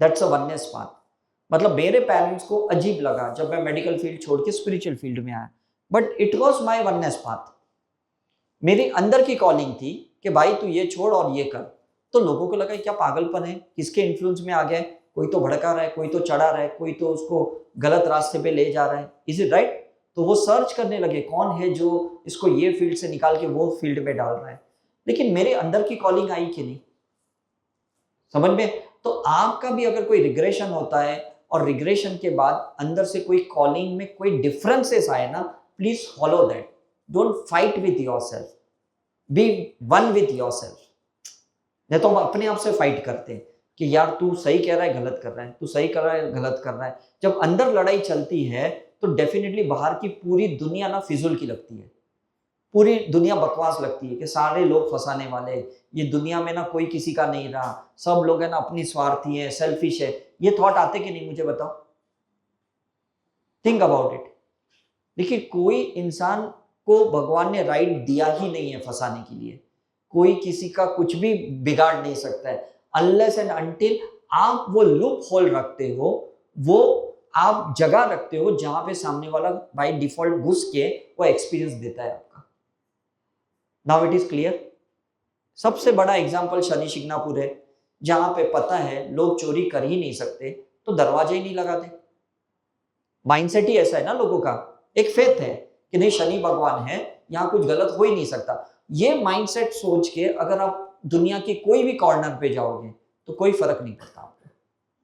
That's a oneness path. मतलब मेरे parents को अजीब लगा जब मैं मेडिकल फील्ड छोड़ के स्पिरिचुअल फील्ड में आया, but it was my oneness path. मेरी अंदर की कॉलिंग थी कि भाई तू ये छोड़ और ये कर। तो लोगों को लगा क्या पागलपन है, किसके इन्फ्लुएंस में आ गया है, कोई तो भड़का रहा है, कोई तो चढ़ा रहा है, कोई तो उसको गलत रास्ते पे ले जा रहा है, इज इट राइट? तो वो सर्च करने लगे कौन है जो इसको ये फील्ड से निकाल के वो फील्ड में डाल रहा है। लेकिन मेरे अंदर की कॉलिंग आई कि नहीं, समझ में? तो आपका भी अगर कोई रिग्रेशन होता है और रिग्रेशन के बाद अंदर से कोई कॉलिंग में कोई डिफरेंसेस आए ना, please follow that. Don't fight with yourself, be one with yourself. नहीं तो हम अपने आप से फाइट करते हैं कि यार तू सही कह रहा है गलत कर रहा है, तू सही कर रहा है गलत कर रहा है। जब अंदर लड़ाई चलती है तो डेफिनेटली बाहर की पूरी दुनिया ना फिजूल की लगती है, पूरी दुनिया बकवास लगती है कि सारे लोग फंसाने वाले, ये दुनिया में ना कोई किसी का नहीं रहा, सब लोग है ना अपनी स्वार्थी है, सेल्फिश है। ये थॉट आते कि नहीं मुझे बताओ, थिंक अबाउट इट। देखिए कोई इंसान को भगवान ने राइट दिया ही नहीं है फंसाने के लिए, कोई किसी का कुछ भी बिगाड़ नहीं सकता है अनलेस एंड अनटिल आप वो लूप होल रखते हो, वो आप जगह रखते हो जहां पे सामने वाला बाय डिफॉल्ट घुस के वो एक्सपीरियंस देता है आपका। Now it is clear. सबसे बड़ा एग्जांपल शनि शिंगणापुर है, जहां पे पता है लोग चोरी कर ही नहीं सकते तो दरवाजे ही नहीं लगाते। माइंडसेट ही ऐसा है ना लोगों का, एक फेथ है कि नहीं शनि भगवान है, यहाँ कुछ गलत हो ही नहीं सकता। ये माइंडसेट सोच के अगर आप दुनिया के कोई भी कॉर्नर पे जाओगे तो कोई फर्क नहीं पड़ता आपको,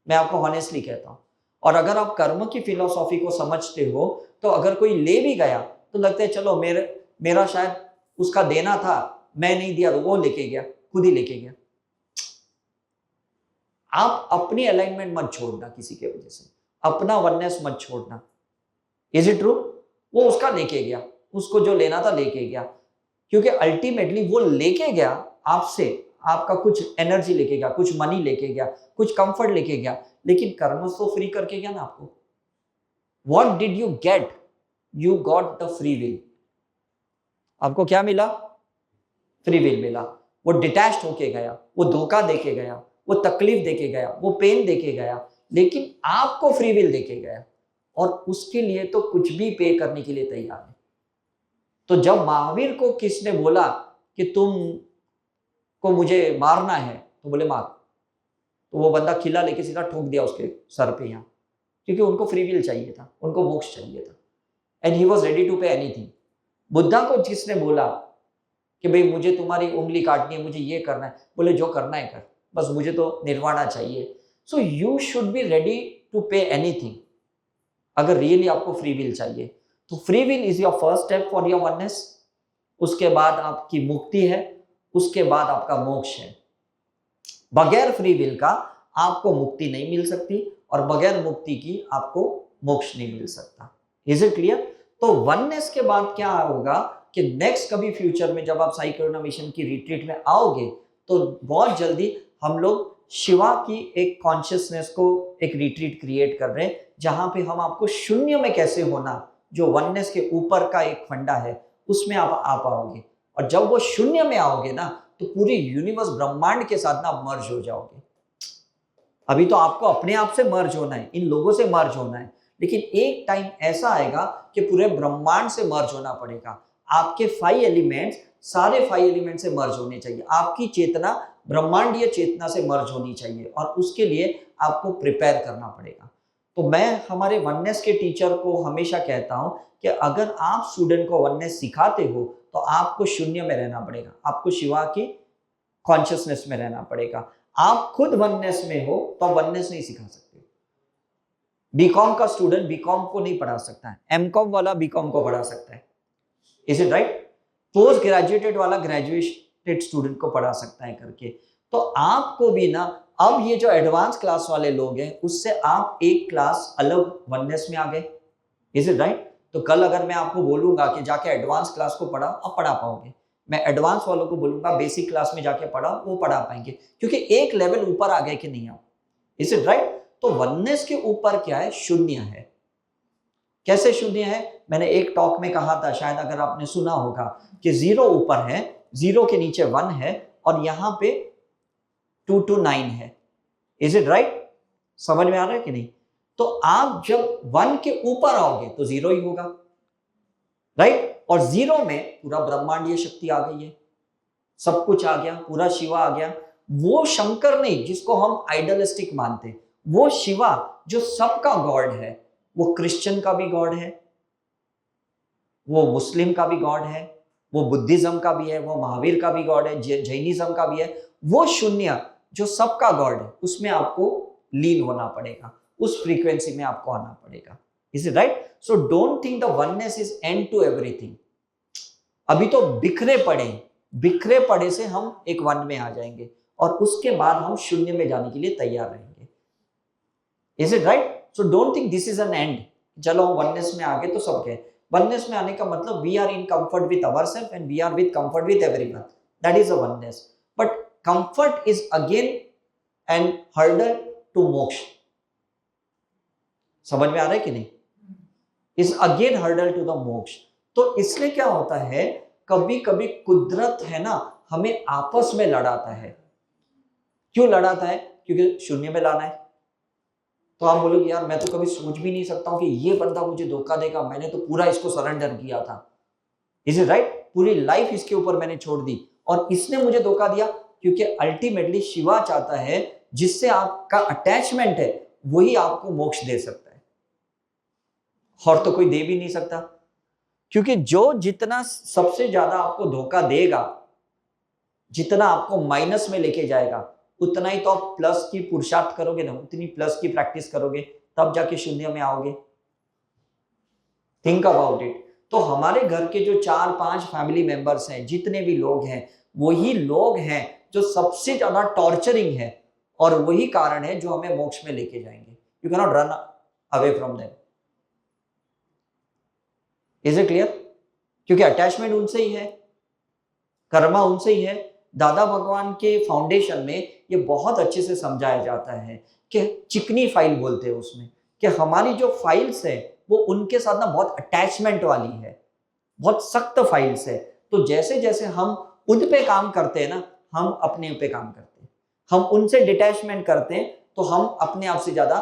मैं आपको ऑनेस्टली कहता हूँ। और अगर आप कर्म की फिलोसॉफी को समझते हो तो अगर कोई ले भी गया तो लगता है चलो मेरा शायद उसका देना था, मैं नहीं दिया तो वो लेके गया, खुद ही लेके गया। आप अपनी अलाइनमेंट मत छोड़ना किसी के वजह से, अपना वननेस मत छोड़ना। Is it true? वो उसका लेके गया, उसको जो लेना था लेके गया, क्योंकि अल्टीमेटली वो लेके गया आपसे, आपका कुछ एनर्जी लेके गया, कुछ मनी लेके गया, कुछ कंफर्ट लेके गया, लेकिन कर्म तो फ्री करके गया ना आपको। What did you get? You got the free will. आपको क्या मिला? फ्री विल मिला। वो डिटैच्ड होके गया, वो धोखा देके गया, वो तकलीफ देके गया, वो पेन देके गया, लेकिन आपको फ्री विल देके गया और उसके लिए तो कुछ भी पे करने के लिए तैयार है। तो जब महावीर को किसने बोला कि तुम को मुझे मारना है तो बोले मार, तो वो बंदा खिला लेके सीधा ठोक दिया उसके सर पे यहाँ, क्योंकि उनको फ्री विल चाहिए था, उनको मोक्ष चाहिए था, and he was ready to pay anything. Buddha को जिसने बोला कि भाई मुझे तुम्हारी उंगली काटनी है, मुझे ये करना है, बोले जो करना है कर, बस मुझे तो निर्वाणा चाहिए। So you should be ready to pay anything अगर रियली आपको फ्री विल चाहिए। तो free will is your first step for your oneness. उसके बाद आपकी मुक्ति है, उसके बाद आपका मोक्ष है। बगैर फ्री विल का आपको मुक्ति नहीं मिल सकती और बगैर मुक्ति की आपको मोक्ष नहीं मिल सकता। Is it clear? तो वननेस के बाद क्या होगा कि नेक्स्ट कभी फ्यूचर में जब आप साई करुणा मिशन की रिट्रीट में आओगे तो बहुत जल्दी हम लोग शिवा की एक कॉन्शियसनेस को एक रिट्रीट क्रिएट कर रहे हैं, जहां पे हम आपको शून्य में कैसे होना, जो वननेस के ऊपर का एक फंडा है, उसमें आप आ पाओगे। और जब वो शून्य में आओगे ना तो पूरी यूनिवर्स ब्रह्मांड के साथ ना मर्ज हो जाओगे। अभी तो आपको अपने आप से मर्ज होना है, इन लोगों से मर्ज होना है, लेकिन एक टाइम ऐसा आएगा कि पूरे ब्रह्मांड से मर्ज होना पड़ेगा। आपके 5 एलिमेंट्स, सारे 5 एलिमेंट से मर्ज होने चाहिए। आपकी चेतना ब्रह्मांडीय चेतना से मर्ज होनी चाहिए और उसके लिए आपको प्रिपेयर करना पड़ेगा। तो मैं हमारे वननेस के टीचर को हमेशा कहता हूं कि अगर आप स्टूडेंट को वननेस सिखाते हो तो आपको शून्य में रहना पड़ेगा, आपको शिवा की कॉन्शियसनेस में रहना पड़ेगा। आप खुद वननेस में हो तो वननेस नहीं सिखा सकते। बीकॉम का स्टूडेंट बीकॉम को नहीं पढ़ा सकता है, एमकॉम वाला बीकॉम को पढ़ा सकता है। Is it right? Post graduated वाला ग्रेजुएटेड स्टूडेंट को पढ़ा सकता है करके। तो आपको भी ना अब ये जो एडवांस क्लास वाले लोग हैं उससे आप एक क्लास अलग वननेस में आ गए। Is it right? तो कल अगर मैं आपको बोलूंगा कि जाके एडवांस क्लास को पढ़ाओ, अब पढ़ा पाओगे। मैं एडवांस वालों को बोलूंगा बेसिक क्लास में जाके पढ़ाओ, वो पढ़ा पाएंगे, क्योंकि एक लेवल ऊपर आ गए कि नहीं आप। Is it right? तो वननेस के ऊपर क्या है? शून्य है। कैसे शून्य है? मैंने एक टॉक में कहा था, शायद अगर आपने सुना होगा, कि 0 ऊपर है, 0 के नीचे 1 है और यहां पे 2 to 9 है। Is it right? समझ में आ रहा है कि नहीं? तो आप जब 1 के ऊपर आओगे तो 0 ही होगा, राइट? और 0 में पूरा ब्रह्मांडीय शक्ति आ गई है, सब कुछ आ गया, पूरा शिवा आ गया। वो शंकर नहीं जिसको हम आइडलिस्टिक मानते, वो शिवा जो सबका गॉड है, वो क्रिश्चियन का भी गॉड है, वो मुस्लिम का भी गॉड है, वो बुद्धिज्म का भी है, वो महावीर का भी गॉड है, जैनिज्म का भी है। वो शून्य जो सबका गॉड है, उसमें आपको लीन होना पड़ेगा, उस फ्रीक्वेंसी में आपको आना पड़ेगा। Is it right? So don't think the oneness is end to everything. अभी तो बिखरे पड़े से हम एक वन में आ जाएंगे और उसके बाद हम शून्य में जाने के लिए तैयार रहेंगे। Is it right? So don't think this is an and, चलो हम वननेस में आ गए तो सब गए। वननेस में आने का मतलब we are in comfort with ourselves and we are with comfort with everyone, that is a oneness. But comfort is again an hurdle to moksha. समझ में आ रहा है कि नहीं? Is again hurdle to the moksha. तो इसलिए क्या होता है, कभी कभी कुदरत है ना हमें आपस में लड़ाता है। क्यों लड़ाता है? क्योंकि शून्य में लाना है। तो आप बोलोगे यार मैं तो कभी सोच भी नहीं सकता हूं कि ये बंदा मुझे धोखा देगा, मैंने तो पूरा इसको सरेंडर किया था। Is it right? पूरी लाइफ इसके ऊपर मैंने छोड़ दी और इसने मुझे धोखा दिया। क्योंकि अल्टीमेटली शिवा चाहता है जिससे आपका अटैचमेंट है वही आपको मोक्ष दे सकता है, और तो कोई दे भी नहीं सकता। क्योंकि जो जितना सबसे ज्यादा आपको धोखा देगा, जितना आपको माइनस में लेके जाएगा, उतना ही तो आप प्लस की पुरुषार्थ करोगे ना, उतनी प्लस की प्रैक्टिस करोगे, तब जाके शून्य में आओगे। Think about it. तो हमारे घर के जो 4-5 फैमिली मेंबर्स हैं, जितने भी लोग हैं, वही लोग हैं जो सबसे ज्यादा टॉर्चरिंग है और वही कारण है जो हमें मोक्ष में लेके जाएंगे। You can not run away from them. Is it clear? क्योंकि अटैचमेंट उनसे ही है, कर्मा उनसे ही है। दादा भगवान के फाउंडेशन में ये बहुत अच्छे से समझाया जाता है कि चिकनी फाइल बोलते हैं उसमें, कि हमारी जो फाइल्स है वो उनके साथ ना बहुत अटैचमेंट वाली है, बहुत सख्त फाइल्स है। तो जैसे जैसे हम उन पे काम करते हैं ना, हम अपने पे काम करते हैं, हम उनसे डिटैचमेंट करते हैं तो हम अपने आप से ज्यादा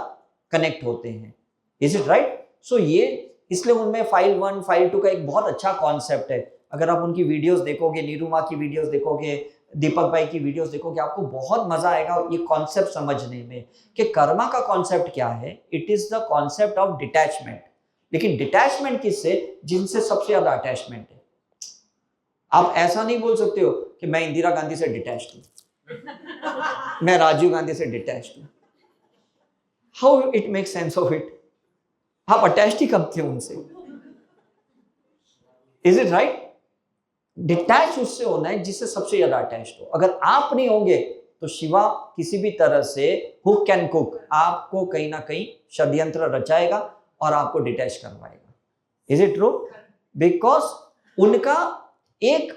कनेक्ट होते हैं। Is it right? सो ये इसलिए उनमें फाइल 1 फाइल 2 का एक बहुत अच्छा कॉन्सेप्ट है। अगर आप उनकी वीडियोस देखोगे, नीरुमा की वीडियोस देखोगे, दीपक भाई की वीडियोस देखोगे, आपको बहुत मजा आएगा ये कॉन्सेप्ट समझने में कि कर्मा का कॉन्सेप्ट क्या है। It is the concept of detachment. लेकिन डिटैचमेंट किससे? जिनसे सबसे ज्यादा अटैचमेंट है। आप ऐसा नहीं बोल सकते हो कि मैं इंदिरा गांधी से डिटैच्ड हूं, मैं राजीव गांधी से डिटैच्ड हूं। How it make sense of it? आप अटैच्ड ही कब थे उनसे? Is it right? डिटैच उससे होना है जिससे सबसे ज्यादा अटैच्ड हो। अगर आप नहीं होंगे तो शिवा किसी भी तरह से हुक कैन कुक, आपको कहीं ना कहीं षड्यंत्र रचाएगा और आपको डिटैच करवाएगा। Is it true? बिकॉज उनका एक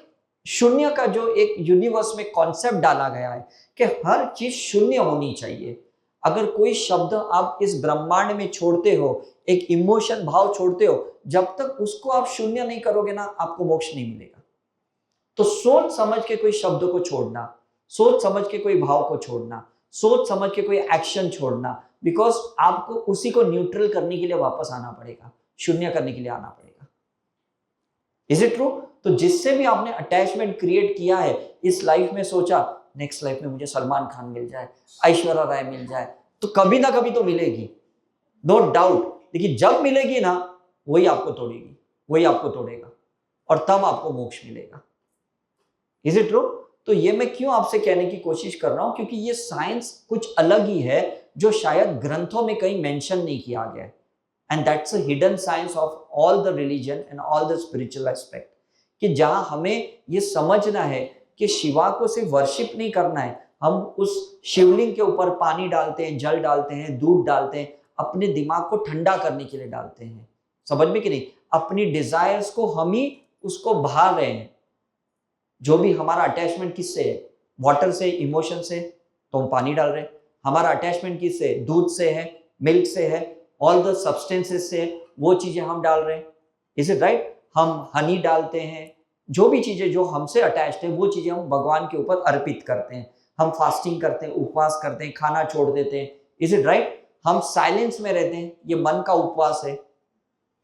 शून्य का जो एक यूनिवर्स में कॉन्सेप्ट डाला गया है कि हर चीज शून्य होनी चाहिए। अगर कोई शब्द आप इस ब्रह्मांड में छोड़ते हो, एक इमोशन भाव छोड़ते हो, जब तक उसको आप शून्य नहीं करोगे ना, आपको मोक्ष नहीं मिलेगा। तो सोच समझ के कोई शब्द को छोड़ना, सोच समझ के कोई भाव को छोड़ना, सोच समझ के कोई एक्शन छोड़ना, बिकॉज आपको उसी को न्यूट्रल करने के लिए वापस आना पड़ेगा, शून्य करने के लिए आना पड़ेगा। Is it true? तो जिससे भी आपने अटैचमेंट क्रिएट किया है इस लाइफ में, सोचा नेक्स्ट लाइफ में मुझे सलमान खान मिल जाए, ऐश्वर्या राय मिल जाए, तो कभी ना कभी तो मिलेगी, नो डाउट। लेकिन जब मिलेगी ना, वही आपको तोड़ेगी, वही आपको तोड़ेगा और तब आपको मोक्ष मिलेगा। Is it true? तो ये मैं क्यों आपसे कहने की कोशिश कर रहा हूं? क्योंकि ये साइंस कुछ अलग ही है जो शायद ग्रंथों में कहीं मेंशन नहीं किया गया है। And that's a hidden science of all the religion and all the spiritual aspect, कि जहां हमें ये समझना है कि शिवा को सिर्फ वर्शिप नहीं करना है, हम उस शिवलिंग के ऊपर पानी डालते हैं, जल डालते हैं, दूध डालते हैं, अपने दिमाग को ठंडा करने के लिए डालते हैं। समझ में कि नहीं? अपनी डिजायर्स को हम ही उसको बहा रहे हैं। जो भी हमारा अटैचमेंट किससे है? वाटर से, इमोशन से, तो हम पानी डाल रहे हैं। हमारा अटैचमेंट किससे? दूध से है, मिल्क से है, ऑल द सब्सटेंसेस से, वो चीजें हम डाल रहे हैं। Is it right? हम हनी डालते हैं, जो भी चीजें जो हमसे अटैच्ड है वो चीजें हम भगवान के ऊपर अर्पित करते हैं। हम फास्टिंग करते हैं, उपवास करते हैं, खाना छोड़ देते हैं। Is it right? हम साइलेंस में रहते हैं, ये मन का उपवास है,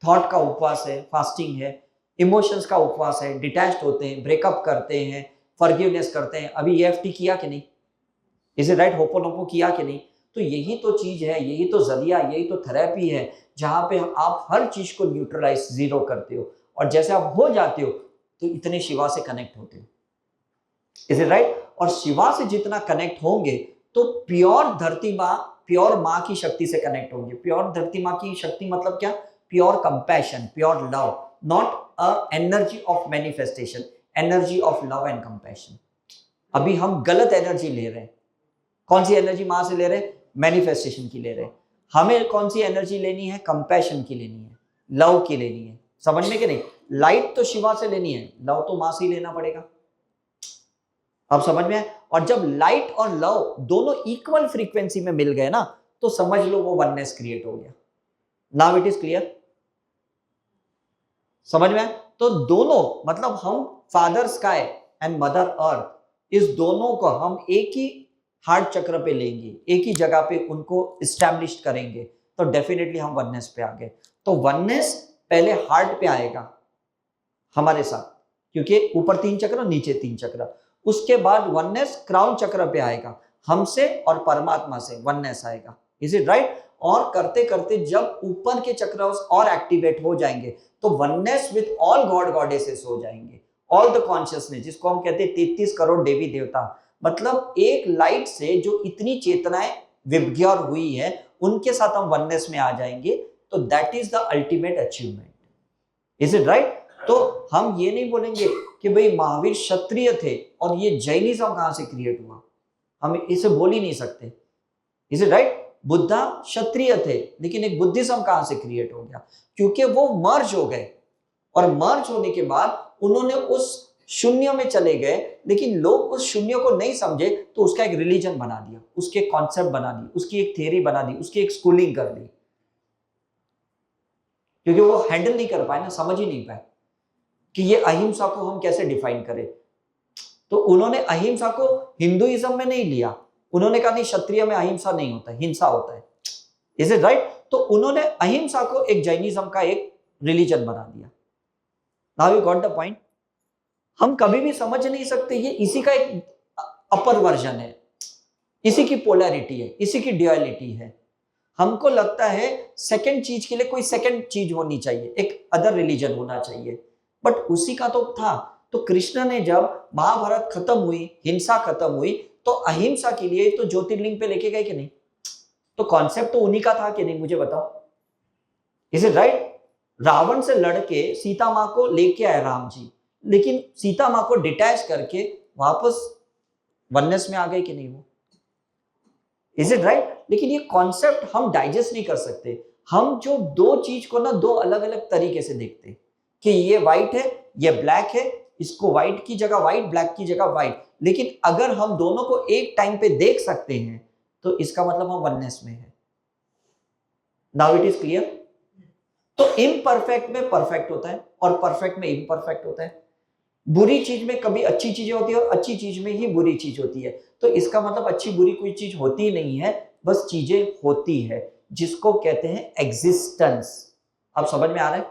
थॉट का उपवास है, फास्टिंग है, इमोशंस का उपवास है, डिटैच्ड होते हैं, ब्रेकअप करते हैं, फॉरगिवनेस करते हैं। अभी EFT किया कि नहीं? Is it right? होपोनोपो किया कि नहीं? तो यही तो चीज है, यही तो जरिया, यही तो थेरेपी है, जहां पे आप हर चीज को न्यूट्रलाइज, जीरो करते हो, और जैसे आप हो जाते हो तो इतने शिवा से कनेक्ट होते हो। Is it right? और शिवा से जितना कनेक्ट होंगे तो प्योर धरती माँ, प्योर माँ की शक्ति से कनेक्ट होंगे। प्योर धरती माँ की शक्ति मतलब क्या? Pure compassion, pure love, not a energy of manifestation, energy of love and compassion. अभी हम गलत एनर्जी ले रहे हैं। कौन सी एनर्जी माँ से ले रहे हैं? मैनिफेस्टेशन की ले रहे हैं। हमें कौन सी एनर्जी लेनी है? कंपैशन की लेनी है, लव की लेनी है। समझ में कि नहीं? लाइट तो शिवा से लेनी है, लव तो माँ से ही लेना पड़ेगा। अब समझ में आए? और जब लाइट और लव दोनों इक्वल फ्रीक्वेंसी में मिल गए ना, तो समझ लो वो वननेस क्रिएट हो गया। Now it is clear? समझ में आए? तो दोनों मतलब हम father sky and mother earth, इस दोनों को हम एक ही हार्ट चक्र पे लेंगे, एक ही जगह पे उनको इस्टेब्लिश करेंगे, तो डेफिनेटली हम वननेस पे आ गए। तो वननेस पहले हार्ट पे आएगा हमारे साथ, क्योंकि ऊपर 3 चक्र, नीचे 3 चक्र। उसके बाद वननेस क्राउन चक्र पे आएगा, हमसे और परमात्मा से वननेस आएगा। Is it right? और करते करते जब ऊपर के चक्र और एक्टिवेट हो जाएंगे तो oneness with all God goddesses हो जाएंगे, ऑल द कॉन्शियसनेस, जिसको हम कहते हैं 33 करोड़ देवी देवता। मतलब एक लाइट से जो इतनी चेतनाएं विभ्योर हुई है, उनके साथ हम वननेस में आ जाएंगे। तो that is the ultimate achievement. Is it right? तो हम ये नहीं बोलेंगे कि भाई महावीर क्षत्रिय थे और ये जैनिज्म कहां से क्रिएट हुआ, हम इसे बोल ही नहीं सकते। Is it right? बुद्धा क्षत्रिय थे, लेकिन एक बुद्धिज्म कहां से क्रिएट हो गया? क्योंकि वो मर्ज हो गए, और मर्ज होने के बाद उन्होंने उस शून्य में चले गए, लेकिन लोग उस शून्य को नहीं समझे, तो उसका एक रिलीजन बना दिया, उसके कॉन्सेप्ट बना दी, उसकी एक थियरी बना दी, उसकी एक स्कूलिंग कर दी, क्योंकि वो हैंडल नहीं कर पाए ना, समझ ही नहीं पाए कि ये अहिंसा को हम कैसे डिफाइन करें। तो उन्होंने अहिंसा को हिंदुइज्म में नहीं लिया, उन्होंने कहा नहीं क्षत्रिय में अहिंसा नहीं होता, हिंसा होता है। Is it right? तो उन्होंने अहिंसा को एक जैनिज्म का एक रिलीजन बना दिया। Now you got the point? हम कभी भी समझ नहीं सकते, ये इसी का एक अपर वर्जन है, इसी की पोलैरिटी है, इसी की ड्यूअलिटी है। हमको लगता है सेकंड चीज के लिए कोई सेकंड चीज होनी चाहिए, एक अदर रिलीजन होना चाहिए, बट उसी का तो था। तो कृष्ण ने जब महाभारत खत्म हुई, हिंसा खत्म हुई, तो अहिंसा के लिए तो ज्योतिर्लिंग पे लेके गए कि नहीं? तो कॉन्सेप्ट तो उन्हीं का था कि नहीं, मुझे बताओ। Is it right? रावण से लड़के सीता माँ को लेके आए राम जी, लेकिन सीता माँ को डिटैच करके वापस वननेस में आ गए कि नहीं वो? Is it right? लेकिन ये कॉन्सेप्ट हम डाइजेस्ट नहीं कर सकते। हम जो दो चीज को ना दो अलग अलग तरीके से देखते हैं कि ये व्हाइट है, ये ब्लैक है, इसको व्हाइट की जगह व्हाइट, ब्लैक की जगह व्हाइट। लेकिन अगर हम दोनों को एक टाइम पे देख सकते हैं तो इसका मतलब हम वननेस में है। Now it is clear? तो इम्परफेक्ट में परफेक्ट होता है और परफेक्ट में इम्परफेक्ट होता है। बुरी चीज में कभी अच्छी चीजें होती है और अच्छी चीज में ही बुरी चीज होती है। तो इसका मतलब अच्छी बुरी कोई चीज होती नहीं है, बस चीजें होती है, जिसको कहते हैं एग्जिस्टेंस। अब समझ में आ रहा है?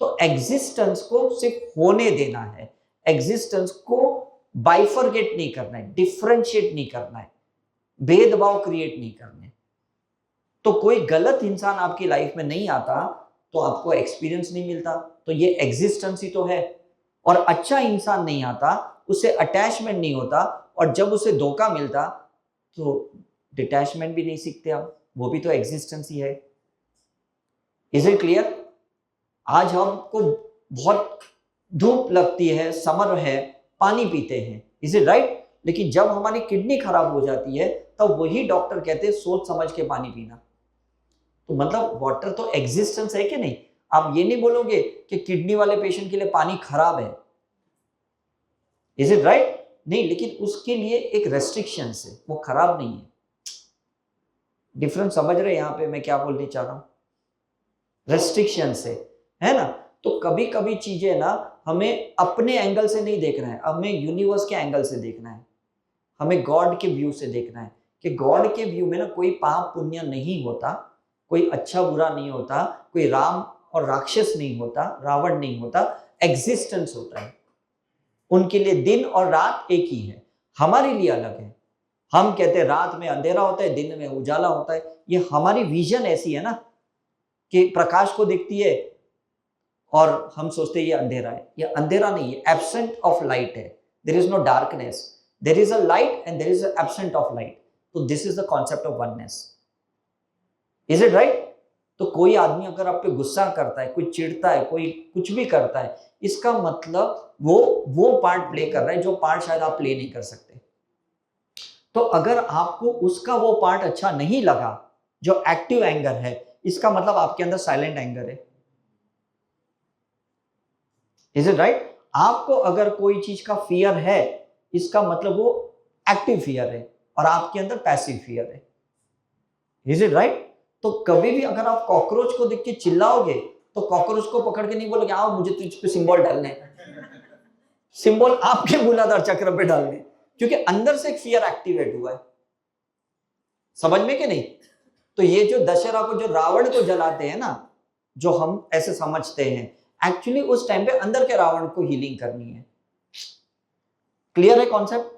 तो एग्जिस्टेंस को सिर्फ होने देना है, एग्जिस्टेंस को बाइफरगेट नहीं करना है, डिफरेंशिएट नहीं करना है, भेदभाव क्रिएट नहीं करने। तो कोई गलत इंसान आपकी लाइफ में नहीं आता तो आपको एक्सपीरियंस नहीं मिलता, तो ये एग्जिस्टेंस ही तो है। और अच्छा इंसान नहीं आता, उसे अटैचमेंट नहीं होता, और जब उसे धोखा मिलता तो डिटैचमेंट भी नहीं सीखते आप, वो भी तो एग्जिस्टेंस ही है। Is it clear? आज हमको बहुत धूप लगती है, समर है, पानी पीते हैं, इज इट राइट? लेकिन जब हमारी किडनी खराब हो जाती है तब वही डॉक्टर कहते हैं सोच समझ के पानी पीना। तो मतलब वाटर तो एग्जिस्टेंस है कि नहीं? आप ये नहीं बोलोगे कि किडनी वाले पेशेंट के लिए पानी खराब है। Is it right? नहीं, लेकिन उसके लिए एक रेस्ट्रिक्शंस है, वो खराब नहीं है। डिफरेंस समझ रहे हैं यहां पे मैं क्या बोलने चाह रहा हूं? रेस्ट्रिक्शंस है ना? तो कभी कभी चीजें ना हमें अपने एंगल से नहीं देखना है, हमें यूनिवर्स के एंगल से देखना है, हमें गॉड के व्यू से देखना है कि गॉड के व्यू में ना कोई पाप पुण्य नहीं होता, कोई अच्छा बुरा नहीं होता, कोई राम और राक्षस नहीं होता, रावण नहीं होता, एग्जिस्टेंस होता है। उनके लिए दिन और रात एक ही है, हमारे लिए अलग है। हम कहते हैं रात में अंधेरा होता है, दिन में उजाला होता है। ये हमारी विजन ऐसी है ना कि प्रकाश को दिखती है और हम सोचते हैं ये अंधेरा है। ये अंधेरा नहीं है, एब्सेंट ऑफ लाइट है। There is no darkness, there is a light and there is a absent of light. तो this is the concept of oneness. Is it right? तो कोई आदमी अगर आप पे गुस्सा करता है, कोई चिढ़ता है, कोई कुछ भी करता है, इसका मतलब वो पार्ट प्ले कर रहा है जो पार्ट शायद आप प्ले नहीं कर सकते। तो अगर आपको उसका वो पार्ट अच्छा नहीं लगा जो एक्टिव एंगर है, इसका मतलब आपके अंदर साइलेंट एंगर है। Is it right? आपको अगर कोई चीज का फियर है, इसका मतलब वो एक्टिव फियर है और आपके अंदर पैसिव फियर है। Is it right? तो कभी भी अगर आप कॉकरोच को देख के चिल्लाओगे तो कॉकरोच को पकड़ के नहीं बोलोगे आओ मुझे तुझ पे सिंबल डालने, सिंबल आपके मूलाधार चक्र पे डालने, क्योंकि अंदर से एक फियर एक्टिवेट हुआ है। समझ में कि नहीं? तो ये जो दशहरा को, जो रावण को जलाते हैं ना, जो हम ऐसे समझते हैं, एक्चुअली उस टाइम पे अंदर के रावण को हीलिंग करनी है। क्लियर है कॉन्सेप्ट?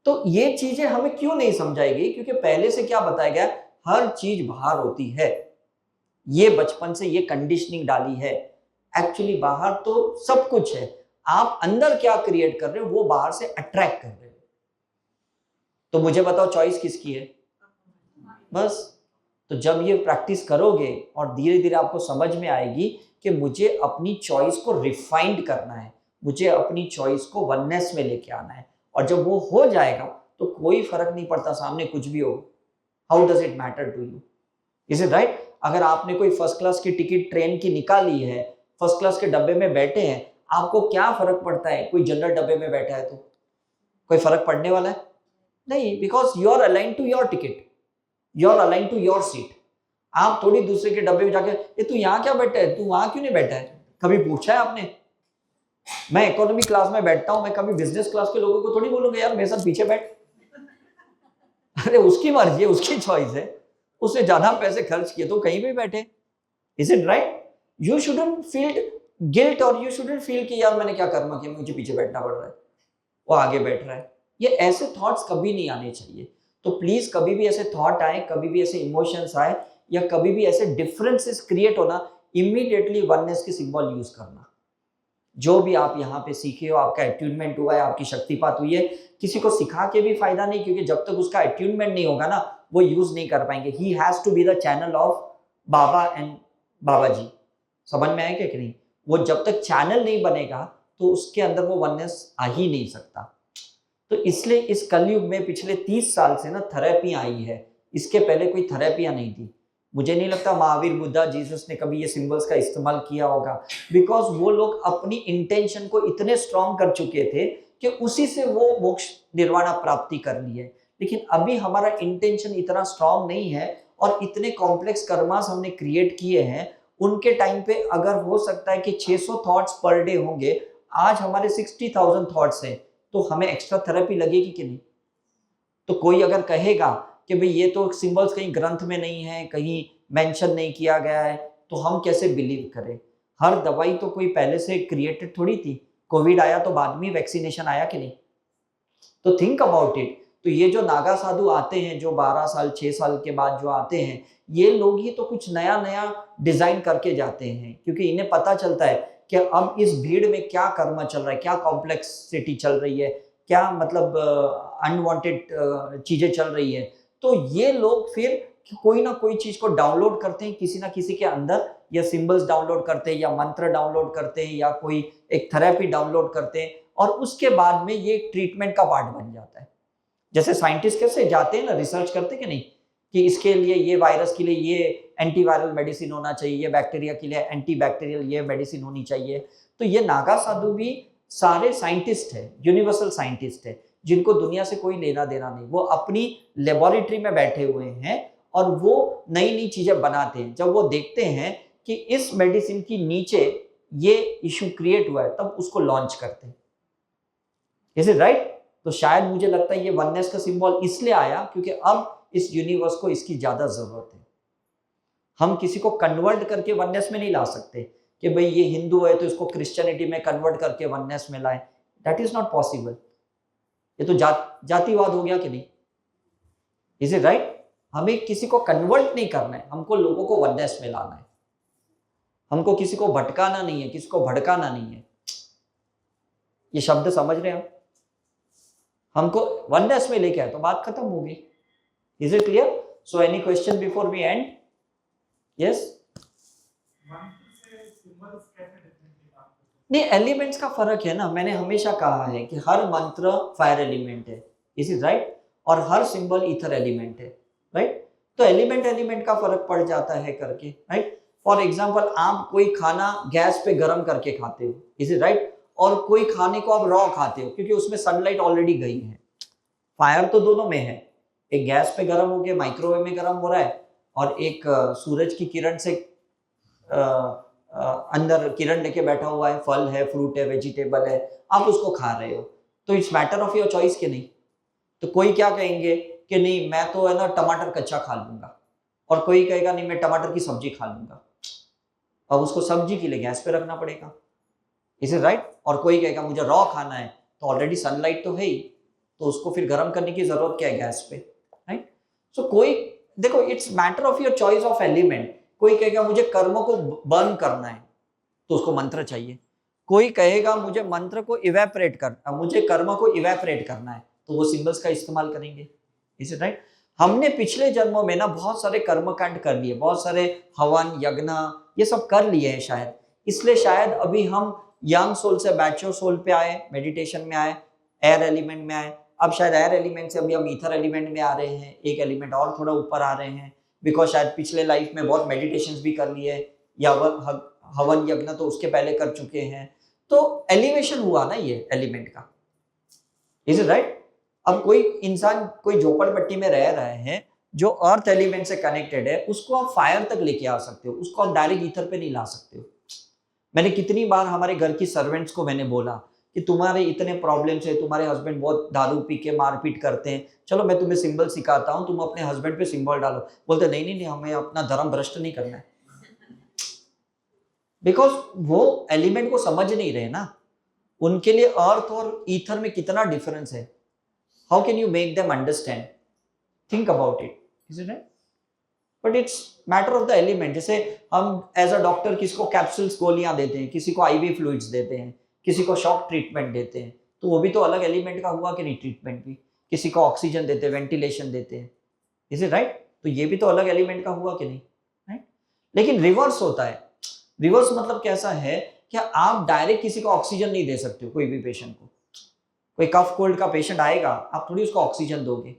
तो ये चीजें हमें क्यों नहीं समझाएगी? क्योंकि पहले से क्या बताया गया, हर चीज बाहर होती है। ये बचपन से ये कंडीशनिंग डाली है। एक्चुअली बाहर तो सब कुछ है, आप अंदर क्या क्रिएट कर रहे हो वो बाहर से अट्रैक्ट कर रहे हो। तो मुझे बताओ चॉइस किसकी है? बस। तो जब ये प्रैक्टिस करोगे और धीरे धीरे आपको समझ में आएगी कि मुझे अपनी चॉइस को रिफाइंड करना है, मुझे अपनी चॉइस को वननेस में लेके आना है, और जब वो हो जाएगा तो कोई फर्क नहीं पड़ता सामने कुछ भी हो। How does it matter to you? Is it right? अगर आपने कोई फर्स्ट क्लास की टिकट ट्रेन की निकाली है, फर्स्ट क्लास के डब्बे में बैठे हैं, आपको क्या फर्क पड़ता है कोई जनरल डब्बे में बैठा है तो? कोई फर्क पड़ने वाला है नहीं, because you are align to your ticket, you are align to your seat. आप थोड़ी दूसरे के डब्बे में जाके ये तू यहाँ क्या बैठा है, तू वहां क्यों नहीं बैठा है, कभी पूछा है आपने? मैं इकोनॉमी क्लास में बैठता हूं, मैं कभी बिजनेस क्लास के लोगों को थोड़ी बोलूंगा यार मेरे साथ पीछे बैठ। अरे उसकी मर्जी है, उसकी चॉइस है, उसने ज्यादा पैसे खर्च किए तो कहीं भी बैठे। Is it right? You shouldn't feel guilt और यू शुडंट फील कि यार मैंने क्या कर्म किया मुझे पीछे बैठना पड़ रहा है, वो आगे बैठ रहा है। ये ऐसे थॉट्स कभी नहीं आने चाहिए। तो प्लीज कभी भी ऐसे थॉट आए, कभी भी ऐसे इमोशंस आए, या कभी भी ऐसे डिफरेंसेस क्रिएट होना, इमीडिएटली वननेस की सिंबल यूज करना। जो भी आप यहाँ पे सीखे हो, आपका अट्यूनमेंट हुआ है, आपकी शक्तिपात हुई है, किसी को सिखा के भी फायदा नहीं, क्योंकि जब तक उसका अट्यूनमेंट नहीं होगा ना वो यूज नहीं कर पाएंगे। He has to be the channel of Baba and Baba ji. समझ में आएगा कि नहीं? वो जब तक चैनल नहीं बनेगा तो उसके अंदर वो वननेस आ ही नहीं सकता। तो इसलिए इस कलयुग में पिछले 30 साल से ना थेरेपी आई है, इसके पहले कोई थेरेपियां नहीं थी। मुझे नहीं लगता महावीर, बुद्धा, जीसस ने कभी ये सिंबल्स का इस्तेमाल किया होगा, बिकॉज वो लोग अपनी इंटेंशन को इतने स्ट्रॉन्ग कर चुके थे कि उसी से वो मोक्ष निर्वाणा प्राप्ति कर ली है। लेकिन अभी हमारा इंटेंशन इतना स्ट्रॉन्ग नहीं है और इतने कॉम्प्लेक्स कर्मास हमने क्रिएट किए हैं। उनके टाइम पे अगर हो सकता है कि 600 थॉट्स पर डे होंगे, आज हमारे 60,000 थॉट्स हैं, तो हमें एक्स्ट्रा थेरेपी लगेगी कि नहीं? तो कोई अगर कहेगा कि भाई ये तो सिंबल्स कहीं ग्रंथ में नहीं है, कहीं मेंशन नहीं किया गया है, तो हम कैसे बिलीव करें? हर दवाई तो कोई पहले से क्रिएटेड थोड़ी थी। कोविड आया तो बाद में वैक्सीनेशन आया कि नहीं? तो थिंक अबाउट इट। तो ये जो नागा साधु आते हैं, जो 12 साल 6 साल के बाद जो आते हैं, ये लोग ही तो कुछ नया नया डिजाइन करके जाते हैं, क्योंकि इन्हें पता चलता है कि अब इस भीड़ में क्या कर्म चल रहा है, क्या कॉम्प्लेक्सिटी चल रही है, क्या मतलब अनवांटेड चीजें चल रही है। तो ये लोग फिर कोई ना कोई चीज को डाउनलोड करते हैं किसी ना किसी के अंदर, या सिंबल्स डाउनलोड करते हैं, या मंत्र डाउनलोड करते हैं, या कोई एक थेरेपी डाउनलोड करते हैं, और उसके बाद में ये ट्रीटमेंट का पार्ट बन जाता है। जैसे साइंटिस्ट कैसे जाते हैं ना, रिसर्च करते कि नहीं, कि इसके लिए ये वायरस के लिए ये एंटीवायरल मेडिसिन होना चाहिए, ये बैक्टीरिया के लिए एंटी बैक्टीरियल ये मेडिसिन होनी चाहिए। तो ये नागा साधु भी सारे साइंटिस्ट है, यूनिवर्सल साइंटिस्ट है, जिनको दुनिया से कोई लेना देना नहीं। वो अपनी लेबोरेटरी में बैठे हुए हैं और वो नई नई चीजें बनाते हैं। जब वो देखते हैं कि इस मेडिसिन की नीचे ये इश्यू क्रिएट हुआ है, तब उसको लॉन्च करते हैं। Is it right? तो शायद मुझे लगता है ये वननेस का सिंबल इसलिए आया क्योंकि अब इस यूनिवर्स को इसकी ज्यादा जरूरत है। हम किसी को कन्वर्ट करके वननेस में नहीं ला सकते कि भाई ये हिंदू है तो इसको क्रिश्चियनिटी में कन्वर्ट करके वननेस में लाए, दैट इज नॉट पॉसिबल। ये तो जातिवाद हो गया कि नहीं? Is it right? हमें किसी को कन्वर्ट नहीं करना है, हमको लोगों को वननेस में लाना है। हमको किसी को भटकाना नहीं है, किसी को भड़काना नहीं है। ये शब्द समझ रहे हैं आप? हमको वननेस में लेके आए तो बात खत्म होगी। Is it clear? So any question before we end? Yes? नहीं, एलिमेंट्स का फर्क है ना। मैंने हमेशा कहा है कि हर मंत्र फायर एलिमेंट है, इज इट राइट? और हर सिंबल ईथर एलिमेंट है, राइट? तो एलिमेंट का फर्क पड़ जाता है करके, राइट? फॉर एग्जाम्पल, आप कोई खाना गैस पे गर्म करके खाते हो, इज इट राइट? और कोई खाने को आप रॉ खाते हो क्योंकि उसमें सनलाइट ऑलरेडी गई है। फायर तो दोनों में है, एक गैस पे गर्म होके माइक्रोवेव में गर्म हो रहा है और एक सूरज की किरण से अंदर किरण लेके बैठा हुआ है, फल है, फ्रूट है, वेजिटेबल है, आप उसको खा रहे हो। तो it's matter of your choice के नहीं। तो कोई क्या कहेंगे कि नहीं मैं तो है ना टमाटर कच्चा खा लूंगा, और कोई कहेगा नहीं मैं टमाटर की सब्जी खा लूंगा। अब उसको सब्जी के लिए गैस पे रखना पड़ेगा, इज इट राइट? और कोई कहेगा मुझे रॉ खाना है, तो ऑलरेडी सनलाइट तो है ही, तो उसको फिर गर्म करने की जरूरत क्या है गैस पे, राइट? सो कोई देखो, it's matter of your choice of element. कोई कहेगा मुझे कर्म को बर्न करना है तो उसको मंत्र चाहिए। कोई कहेगा मुझे मंत्र को इवेपरेट करना, मुझे कर्म को इवेपरेट करना है, तो वो सिंबल्स का इस्तेमाल करेंगे, इज इट राइट? हमने पिछले जन्मों में ना बहुत सारे कर्मकांड कर लिए, बहुत सारे हवन यज्ञ ये सब कर लिए हैं शायद, इसलिए शायद अभी हम यंग सोल से मैच्योर सोल पे आए, मेडिटेशन में आए, एयर एलिमेंट में आए। अब शायद एयर एलिमेंट से अभी हम ईथर एलिमेंट में आ रहे हैं, एक एलिमेंट और थोड़ा ऊपर आ रहे हैं, बिकॉज शायद पिछले लाइफ में बहुत मेडिटेशंस भी कर लिए, या हवन यज्ञ तो उसके पहले कर चुके हैं, तो एलिवेशन हुआ ना ये एलिमेंट का, इज इट राइट? अब कोई इंसान कोई झोपड़पट्टी में रह रहे हैं जो अर्थ एलिमेंट से कनेक्टेड है, उसको आप फायर तक लेके आ सकते हो, उसको आप डायरेक्ट ईथर पे नहीं ला सकते हो। मैंने कितनी बार हमारे घर की सर्वेंट्स को मैंने बोला कि तुम्हारे इतने प्रॉब्लम्स है, तुम्हारे हस्बैंड बहुत दारू पी के मारपीट करते हैं, चलो मैं तुम्हें सिंबल सिखाता हूँ, तुम अपने हस्बैंड पे सिंबल डालो। बोलते नहीं नहीं नहीं, हमें अपना धर्म भ्रष्ट नहीं करना है, बिकॉज वो एलिमेंट को समझ नहीं रहे ना। उनके लिए अर्थ और ईथर में कितना डिफरेंस है। How can you make them understand? Think about it, is it right? But it's matter of the element. जैसे हम एज अ डॉक्टर किसी को कैप्सूल्स गोलियां देते हैं, किसी को आईवी फ्लूइड्स देते हैं, किसी को शॉक ट्रीटमेंट देते हैं, तो वो भी तो अलग एलिमेंट का हुआ कि नहीं? ट्रीटमेंट भी किसी को ऑक्सीजन देते हैं, वेंटिलेशन देते हैं, इज इट राइट? तो ये भी तो अलग एलिमेंट का हुआ कि नहीं, राइट? लेकिन रिवर्स होता है। रिवर्स मतलब कैसा है कि आप डायरेक्ट किसी को ऑक्सीजन नहीं दे सकते हो। कोई भी पेशेंट को, कोई कफ कोल्ड का पेशेंट आएगा, आप थोड़ी उसको ऑक्सीजन दोगे।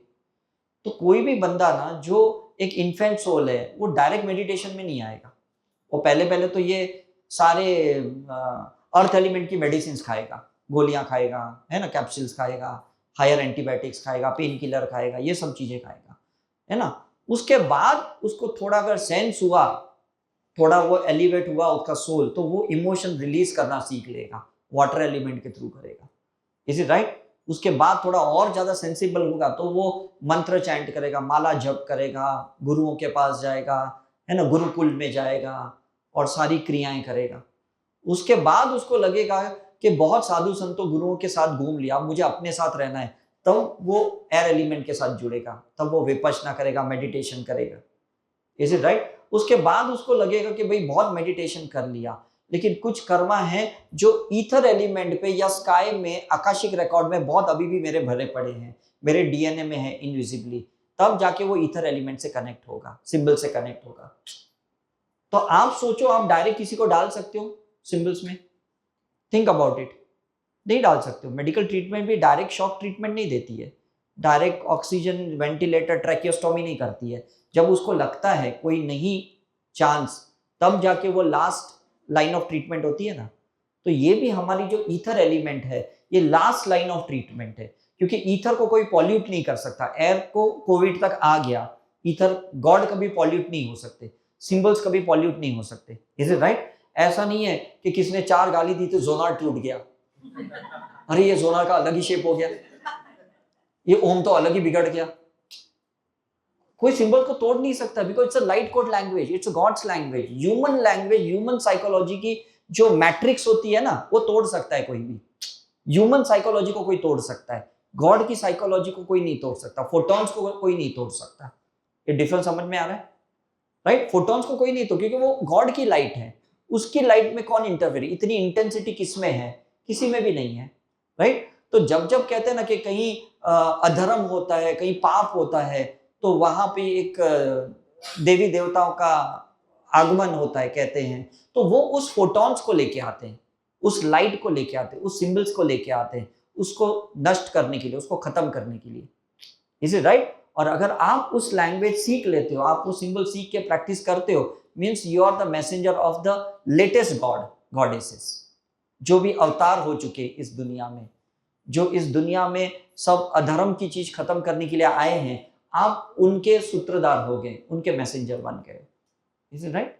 तो कोई भी बंदा ना जो एक इन्फेंट सोल है, वो डायरेक्ट मेडिटेशन में नहीं आएगा। वो पहले तो ये सारे अर्थ एलिमेंट की मेडिसिन खाएगा, गोलियां खाएगा, है ना, कैप्सूल्स खाएगा, हायर एंटीबायोटिक्स खाएगा, पेन किलर खाएगा, ये सब चीजें खाएगा, है ना। उसके बाद उसको थोड़ा अगर सेंस हुआ, थोड़ा वो एलिवेट हुआ उसका सोल, तो वो इमोशन रिलीज करना सीख लेगा, वाटर एलिमेंट के थ्रू करेगा, इज इट राइट? उसके बाद थोड़ा और ज्यादा सेंसिबल होगा तो वो मंत्र चैंट करेगा, माला जप करेगा, गुरुओं के पास जाएगा, है ना, गुरुकुल में जाएगा और सारी क्रियाएं करेगा। उसके बाद उसको लगेगा कि बहुत साधु संतों गुरुओं के साथ घूम लिया, मुझे अपने साथ रहना है, तब वो एयर एलिमेंट के साथ जुड़ेगा, तब वो विपश्यना करेगा, मेडिटेशन करेगा, इज इट राइट? उसके बाद उसको लगेगा कि भाई बहुत मेडिटेशन कर लिया, लेकिन कुछ कर्मा है जो ईथर एलिमेंट पे या स्काई में, आकाशिक रिकॉर्ड में बहुत अभी भी मेरे भरे पड़े हैं, मेरे डीएनए में है इनविजिबली, तब जाके वो ईथर एलिमेंट से कनेक्ट होगा, सिंबल से कनेक्ट होगा। तो आप सोचो, आप डायरेक्ट किसी को डाल सकते हो सिंबल्स में? थिंक अबाउट इट, नहीं डाल सकते हो। मेडिकल ट्रीटमेंट भी डायरेक्ट शॉक ट्रीटमेंट नहीं देती है, डायरेक्ट ऑक्सीजन वेंटिलेटर ट्रैकियोस्टोमी नहीं करती है। जब उसको लगता है कोई नहीं चांस, तब जाके वो लास्ट लाइन ऑफ ट्रीटमेंट होती है ना। तो ये भी हमारी जो ईथर एलिमेंट है, ये लास्ट लाइन ऑफ ट्रीटमेंट है, क्योंकि ईथर को कोई पॉल्यूट नहीं कर सकता। एयर को कोविड तक आ गया, ईथर गॉड कभी पॉल्यूट नहीं हो सकते, सिंबल्स कभी पॉल्यूट नहीं हो सकते, इज इट राइट? ऐसा नहीं है कि किसी ने 4 गाली दी तो जोनार टूट गया, अरे ये जोनार का अलग ही शेप हो गया, ये ओम तो अलग ही बिगड़ गया। कोई सिंबल को तोड़ नहीं सकता, because it's a light code language, it's God's language. Human language, human psychology की जो मैट्रिक्स होती है ना, वो तोड़ सकता है कोई भी। ह्यूमन साइकोलॉजी को कोई तोड़ सकता है, गॉड की साइकोलॉजी को कोई नहीं तोड़ सकता, फोटॉन्स को कोई नहीं तोड़ सकता। ये डिफरेंस समझ में आ रहा है, राइट? फोटॉन्स को कोई नहीं तो, क्योंकि वो गॉड की लाइट है, उसकी लाइट में कौन इंटरफेयर, इतनी इंटेंसिटी किसमें है, किसी में भी नहीं है, राइट? तो जब जब कहते हैं ना कि कहीं अधर्म होता है, कहीं पाप होता है, तो वहां पे एक देवी देवताओं का आगमन होता है कहते हैं, तो वो उस फोटॉन्स को लेके आते हैं, उस लाइट को लेके आते हैं, उस सिंबल्स को लेके आते हैं, उसको नष्ट करने के लिए, उसको खत्म करने के लिए। Is it right? और अगर आप उस लैंग्वेज सीख लेते हो, आप वो सिंबल सीख के प्रैक्टिस करते हो, means you are the messenger of the latest god, goddesses, जो भी अवतार हो चुके इस दुनिया में, जो इस दुनिया में सब अधर्म की चीज खत्म करने के लिए आए हैं, आप उनके सूत्रधार हो गए, उनके मैसेंजर बन गए। Is it right?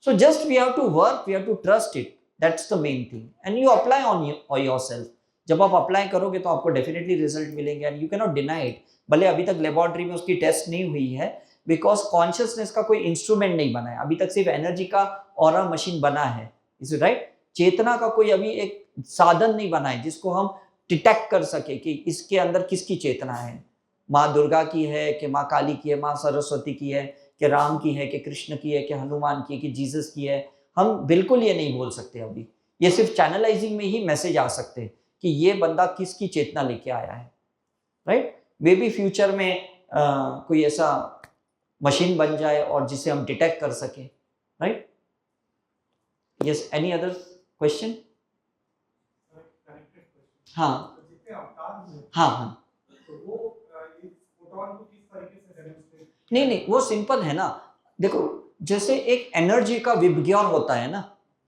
So just we have to work, we have to trust it, that's the main thing, and you apply on yourself. जब आप अप्लाई करोगे तो आपको डेफिनेटली रिजल्ट मिलेंगे, and you can not deny it. भले अभी तक laboratory में उसकी टेस्ट नहीं हुई है, बिकॉज कॉन्शियसनेस का कोई इंस्ट्रूमेंट नहीं बना है अभी तक, सिर्फ एनर्जी का ऑरा मशीन बना है। Is it right? चेतना का कोई अभी एक साधन नहीं बना है जिसको हम डिटेक्ट कर सके कि इसके अंदर किसकी चेतना है, माँ दुर्गा की है कि माँ काली की है, माँ सरस्वती की है कि राम की है कि कृष्ण की है कि हनुमान की है कि जीसस की है। हम बिल्कुल ये नहीं बोल सकते अभी, ये सिर्फ चैनलाइजिंग में ही मैसेज आ सकते हैं कि ये बंदा किसकी चेतना लेके आया है, राइट? मे बी फ्यूचर में कोई ऐसा मशीन बन जाए और जिसे हम डिटेक्ट कर सके, right? Yes, any other question? हाँ हाँ हाँ, नहीं नहीं, वो सिंपल है ना। देखो, जैसे एक एनर्जी का विबग्योर होता है ना,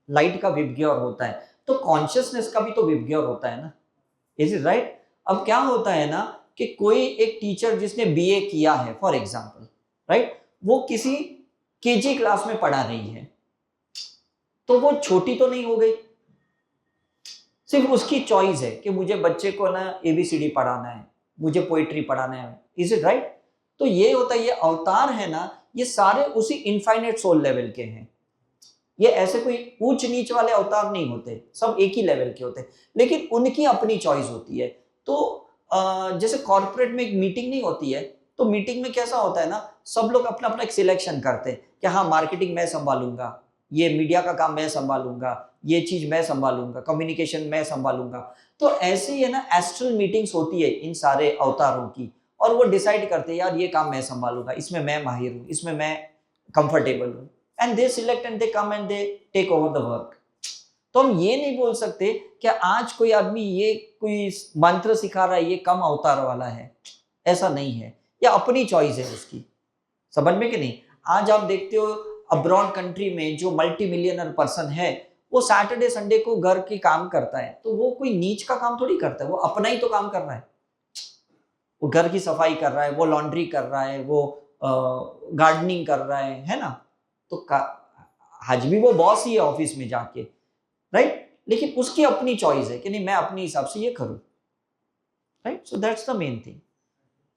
लाइट का विबग्योर होता है, तो कॉन्शियसनेस का भी तो विबग्योर होता है ना। Is it right? अब क्या होता है ना कि कोई एक टीचर जिसने बीए किया है फॉर एग्जांपल, राइट, वो किसी केजी क्लास में पढ़ा रही है, तो वो छोटी तो नहीं हो गई, सिर्फ उसकी चॉइस है कि मुझे बच्चे को ना एबीसीडी पढ़ाना है, मुझे पोइट्री पढ़ाना है। Is it right? तो ये होता है, ये अवतार है ना, ये सारे उसी इनफाइनाइट सोल लेवल के हैं। ये ऐसे कोई ऊंच नीच वाले अवतार नहीं होते, सब एक ही लेवल के होते हैं, लेकिन उनकी अपनी चॉइस होती है। तो जैसे कॉर्पोरेट में एक मीटिंग नहीं होती है, तो मीटिंग में कैसा होता है ना, सब लोग अपना अपना एक सिलेक्शन करते हैं कि हाँ, मार्केटिंग मैं संभालूंगा, ये मीडिया का काम मैं संभालूंगा, ये चीज मैं संभालूंगा, कम्युनिकेशन मैं संभालूंगा। तो ऐसे ही है ना, एस्ट्रल मीटिंग्स होती है इन सारे अवतारों की, और वो डिसाइड करते हैं यार ये काम मैं संभालूंगा, इसमें मैं माहिर हूँ, इसमें मैं कंफर्टेबल हूँ, and they select and they come and they take over the work. तो हम ये नहीं बोल सकते कि आज कोई आदमी ये कोई मंत्र सिखा रहा है ये कम अवतार वाला है, ऐसा नहीं है, ये अपनी चॉइस है उसकी। समझ में कि नहीं? आज आप देखते हो अब्रॉड कंट्री में जो मल्टी मिलियनर पर्सन है, वो सैटरडे संडे को घर के काम करता है, तो वो कोई नीच का काम थोड़ी करता है, वो अपना ही तो काम कर रहा है। वो घर की सफाई कर रहा है, वो लॉन्ड्री कर रहा है, वो गार्डनिंग कर रहा है ना? तो आज भी वो बॉस ही है ऑफिस में जाके, राइट? लेकिन उसकी अपनी चॉइस है कि नहीं, मैं अपने हिसाब से ये करूं, right? So that's the main thing.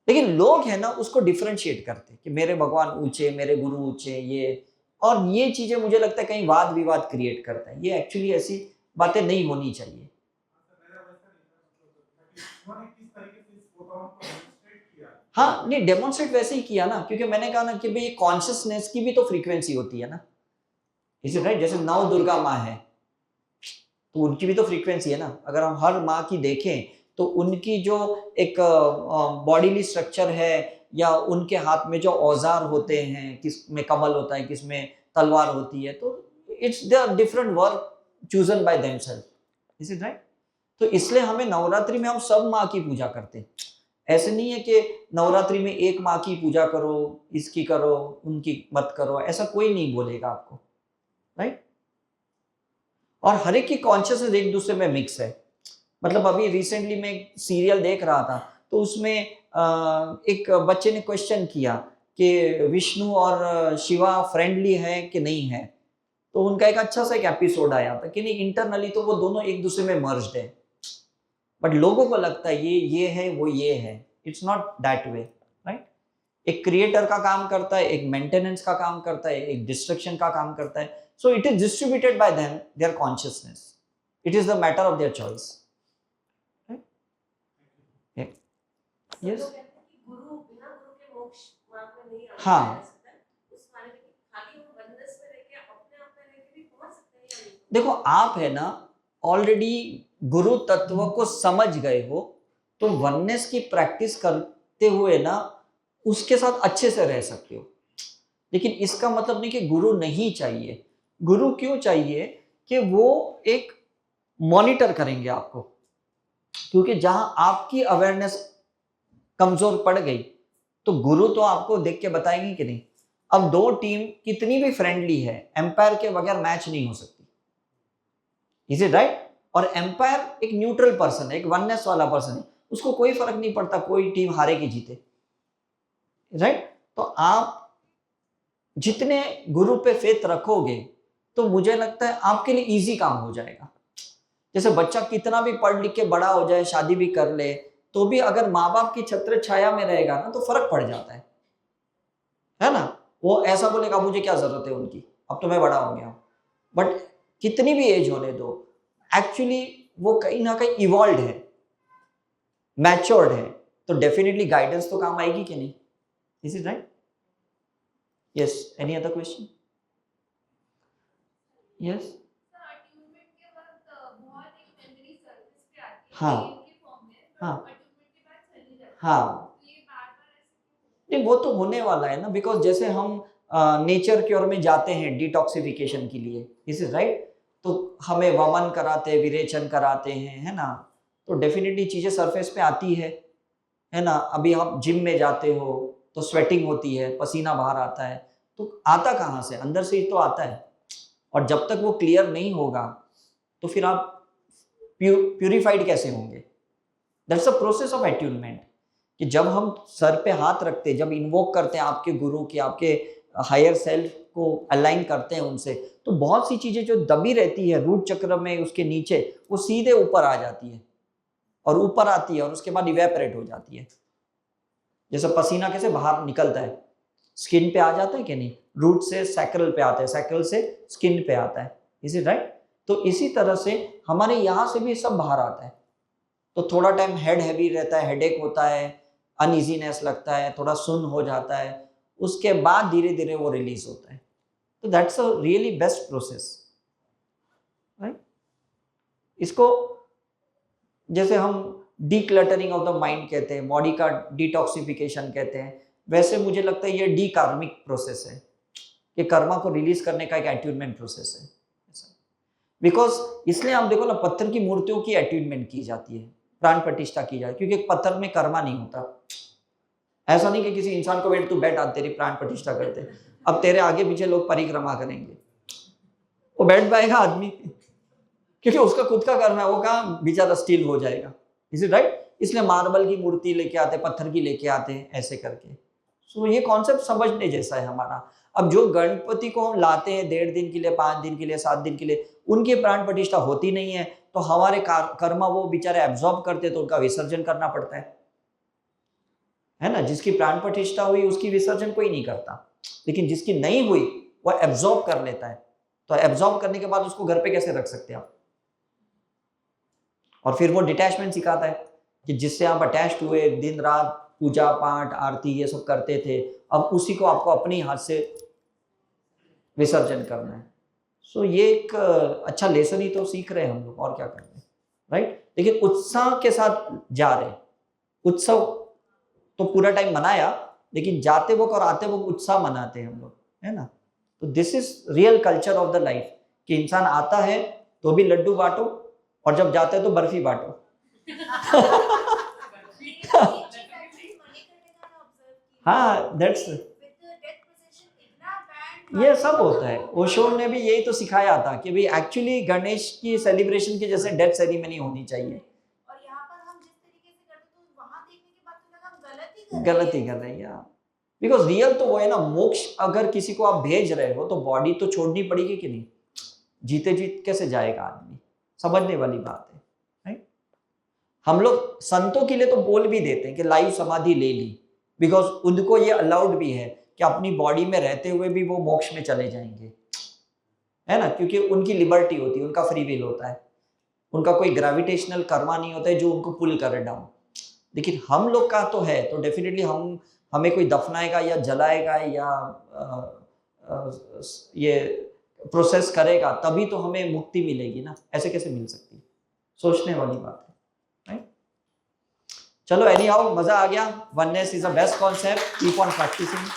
लेकिन लोग है ना उसको डिफरेंशिएट करते कि मेरे भगवान ऊंचे, मेरे गुरु ऊंचे, ये और ये चीजें मुझे लगता है कहीं वाद विवाद क्रिएट करता है। ये एक्चुअली ऐसी बातें नहीं होनी चाहिए। हाँ, नहीं, डेमोन्स्ट्रेट वैसे ही किया ना, क्योंकि मैंने कहा ना कि भाई कॉन्शियसनेस की भी तो फ्रीक्वेंसी होती है ना। Is it right? जैसे नव दुर्गा माँ है, तो उनकी भी तो फ्रीक्वेंसी है ना। अगर हम हर माँ की देखें तो उनकी जो एक बॉडीली स्ट्रक्चर है, या उनके हाथ में जो औजार होते हैं, किस में कमल होता है, किस में तलवार होती है, तो it's the different work chosen by themselves. Is it right? तो इसलिए हमें नवरात्रि में हम सब माँ की पूजा करते हैं। ऐसे नहीं है कि नवरात्रि में एक माँ की पूजा करो, इसकी करो, उनकी मत करो, ऐसा कोई नहीं बोलेगा आपको, राइट? और हर एक की कॉन्शियसनेस एक दूसरे में मिक्स है। मतलब अभी रिसेंटली मैं एक सीरियल देख रहा था, तो उसमें एक बच्चे ने क्वेश्चन किया कि विष्णु और शिवा फ्रेंडली है कि नहीं है। तो उनका एक अच्छा सा एक एपिसोड आया था कि नहीं, इंटरनली तो वो दोनों एक दूसरे में मर्ज्ड है, बट लोगों को लगता है ये है, वो ये है, it's not that way, right? एक क्रिएटर का काम करता है, एक मेंटेनेंस का काम करता है, एक डिस्ट्रक्शन का काम करता है. So it is distributed by them, their consciousness. It is the matter of their choice. Right? Yeah. Yes. हाँ, देखो आप है ना ऑलरेडी गुरु तत्व को समझ गए हो, तो वननेस की प्रैक्टिस करते हुए ना उसके साथ अच्छे से रह सकते हो. लेकिन इसका मतलब नहीं कि गुरु नहीं चाहिए. गुरु क्यों चाहिए? कि वो एक मॉनिटर करेंगे आपको, क्योंकि जहां आपकी अवेयरनेस कमजोर पड़ गई तो गुरु तो आपको देख के बताएंगे कि नहीं. अब दो टीम कितनी भी फ्रेंडली है, एम्पायर के बगैर मैच नहीं हो सकती. Is it right? और एम्पायर एक न्यूट्रल पर्सन है, एक वननेस वाला पर्सन है, उसको कोई फर्क नहीं पड़ता कोई टीम हारे कि जीते, राइट? तो आप जितने गुरु पे फेथ रखोगे तो मुझे लगता है आपके लिए इजी काम हो जाएगा. जैसे बच्चा कितना भी पढ़ लिख के बड़ा हो जाए, शादी भी कर ले, तो भी अगर माँ बाप की छत्र छाया में रहेगा ना तो फर्क पड़ जाता है ना? वो ऐसा बोलेगा मुझे क्या जरूरत है उनकी, अब तो मैं बड़ा हो गया हूं. बट कितनी भी एज होने दो, एक्चुअली वो कहीं ना कहीं इवॉल्व है, मैच्योर्ड है, तो डेफिनेटली गाइडेंस तो काम आएगी कि नहीं. Is it right? Yes. Any other question? Yes. हाँ हाँ हाँ, नहीं वो तो होने वाला है ना, बिकॉज जैसे हम नेचर क्योर में जाते हैं डिटॉक्सिफिकेशन के लिए, इज इट राइट? तो हमें वमन कराते हैं, विरेचन कराते हैं, है ना? तो डेफिनेटली चीजें सरफेस पे आती है ना? अभी आप जिम में जाते हो तो स्वेटिंग होती है, पसीना बाहर आता है, तो आता कहाँ से? अंदर से ही तो आता है. और जब तक वो क्लियर नहीं होगा तो फिर आप प्यूरिफाइड कैसे होंगे? That's a process of attunement. कि जब हम सर पे हाथ रखते, जब इन्वोक करते हैं आपके गुरु की, आपके हायर सेल्फ को अलाइन करते हैं उनसे, तो बहुत सी चीजें जो दबी रहती है रूट चक्र में उसके नीचे, वो सीधे ऊपर आ जाती है, और ऊपर आती है और उसके बाद इवेपोरेट हो जाती है. जैसे पसीना कैसे बाहर निकलता है, स्किन पे आ जाता है कि नहीं? रूट से सैक्रल पे आता है, सैक्रल से स्किन पे आता है. Is it right? तो इसी तरह से हमारे यहाँ से भी सब बाहर आता है. तो थोड़ा टाइम हेड हैवी रहता है, हेडेक होता है, अनइजीनेस लगता है, थोड़ा सुन्न हो जाता है, उसके बाद धीरे धीरे वो रिलीज होता है. तो that's a really best process, right? इसको जैसे हम डीक्लटरिंग ऑफ द माइंड कहते हैं, बॉडी का डिटॉक्सिफिकेशन कहते हैं, वैसे मुझे लगता है ये डी कार्मिक प्रोसेस है, कि कर्मा को रिलीज करने का एक एट्यूनमेंट प्रोसेस है. बिकॉज इसलिए आप देखो ना, पत्थर की मूर्तियों की एट्यूनमेंट की जाती है, प्राण प्रतिष्ठा की जाती है, क्योंकि पत्थर में कर्मा नहीं होता. ऐसा नहीं कि किसी इंसान को बैठ, तू बैठ, आज तेरी प्राण प्रतिष्ठा करते, अब तेरे आगे पीछे लोग परिक्रमा करेंगे, वो बैठ पाएगा आदमी? क्योंकि उसका खुद का कर्म है, वो कहाँ बेचारा स्टील हो जाएगा. Is it right? इसलिए मार्बल की मूर्ति लेके आते, पत्थर की लेके आते हैं, ऐसे करके. सो ये कॉन्सेप्ट समझने जैसा है हमारा. अब जो गणपति को हम लाते हैं 1.5 दिन के लिए, 5 दिन के लिए, 7 दिन के लिए, उनकी प्राण प्रतिष्ठा होती नहीं है, तो हमारे कर्म वो बेचारे एब्जॉर्ब करते, तो उनका विसर्जन करना पड़ता है ना? जिसकी प्राण प्रतिष्ठा हुई उसकी विसर्जन कोई नहीं करता, लेकिन जिसकी नहीं हुई वो एब्जॉर्ब कर लेता है. तो एब्जॉर्ब करने के बाद उसको घर पे कैसे रख सकते हैं आप? और फिर वो डिटैचमेंट सिखाता है कि जिससे आप अटैच्ड हुए, दिन रात पूजा पाठ आरती ये सब करते थे, अब उसी को आपको अपने हाथ से विसर्जन करना है. सो ये एक अच्छा लेसन ही तो सीख रहे हैं हम लोग, और क्या कर रहे हैं, राइट? लेकिन उत्साह के साथ जा रहे हैं. उत्सव तो पूरा टाइम मनाया, लेकिन जाते वक्त और आते वक्त उत्साह मनाते हैं हम लोग, है ना? तो this is real culture of the life, कि इंसान आता है तो भी लड्डू बांटो, और जब जाते हैं तो बर्फी बांटो. हाँ, दैट्स ये सब होता है. ओशो ने भी यही तो सिखाया था कि भाई एक्चुअली गणेश की सेलिब्रेशन की जैसे डेथ सेरेमनी होनी चाहिए. और यहाँ पर हम जिस तरीके से करते तो वहां देखने के बाद तो लगा गलत ही कर रहे हैं. बिकॉज रियल तो वो है ना, मोक्ष अगर किसी को आप भेज रहे हो तो बॉडी तो छोड़नी पड़ेगी कि नहीं? जीते जीत कैसे जाएगा आदमी? समझने वाली बात है, राइट? हम लोग संतों के लिए तो बोल भी देते हैं कि लाइव समाधि ले ली, बिकॉज उनको ये अलाउड भी है कि अपनी बॉडी में रहते हुए भी वो मोक्ष में चले जाएंगे, है ना, क्योंकि उनकी लिबर्टी होती है, उनका फ्री विल होता है, उनका कोई ग्रेविटेशनल कर्मा नहीं होता है जो उनको पुल करे डाउन। लेकिन हम लोग का तो है, तो डेफिनेटली हमें कोई दफनाएगा या जलाएगा या ये प्रोसेस करेगा तभी तो हमें मुक्ति मिलेगी ना, ऐसे कैसे मिल सकती है? सोचने वाली बात है, राइट? चलो एनी हाउ, मजा आ गया। Oneness is the best concept, keep on practising.